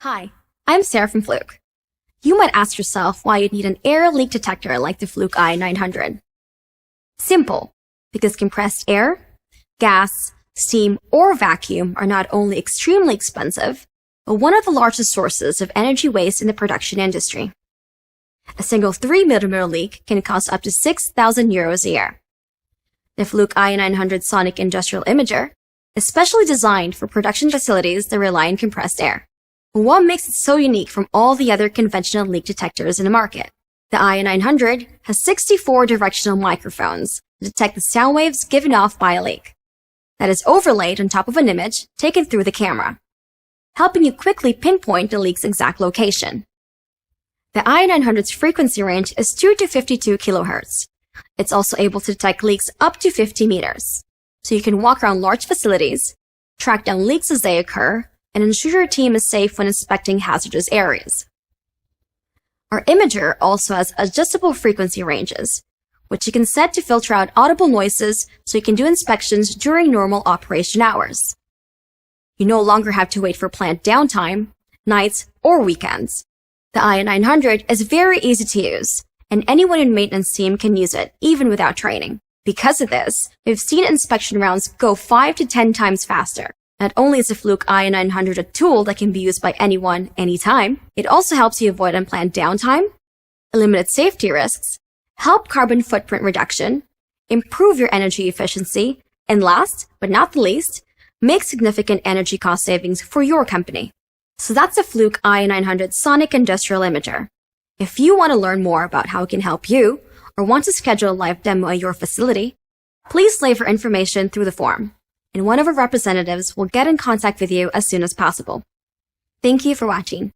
Hi, I'm Sarah from FLUKE. You might ask yourself why you'd need an air leak detector like the FLUKE ii900. Simple, because compressed air, gas, steam, or vacuum are not only extremely expensive, but one of the largest sources of energy waste in the production industry. A single 3mm leak can cost up to 6,000 euros a year. The FLUKE ii900 Sonic Industrial Imager is specially designed for production facilities that rely on compressed air. But what makes it so unique from all the other conventional leak detectors in the market? The ii900 has 64 directional microphones to detect the sound waves given off by a leak. That is overlaid on top of an image taken through the camera, helping you quickly pinpoint the leak's exact location. The ii900's frequency range is 2 to 52 kHz. It's also able to detect leaks up to 50 meters, so you can walk around large facilities, track down leaks as they occur, and ensure your team is safe when inspecting hazardous areas. Our imager also has adjustable frequency ranges, which you can set to filter out audible noises so you can do inspections during normal operation hours. You no longer have to wait for plant downtime, nights, or weekends. The ii900 is very easy to use, and anyone in maintenance team can use it, even without training. Because of this, we've seen inspection rounds go 5 to 10 times faster. Not only is the FLUKE ii900 a tool that can be used by anyone, anytime, it also helps you avoid unplanned downtime, eliminate safety risks, help carbon footprint reduction, improve your energy efficiency, and last, but not the least, make significant energy cost savings for your company. So that's the FLUKE ii900 Sonic Industrial Imager. If you want to learn more about how it can help you, or want to schedule a live demo at your facility, please leave your information through the form, and one of our representatives will get in contact with you as soon as possible. Thank you for watching.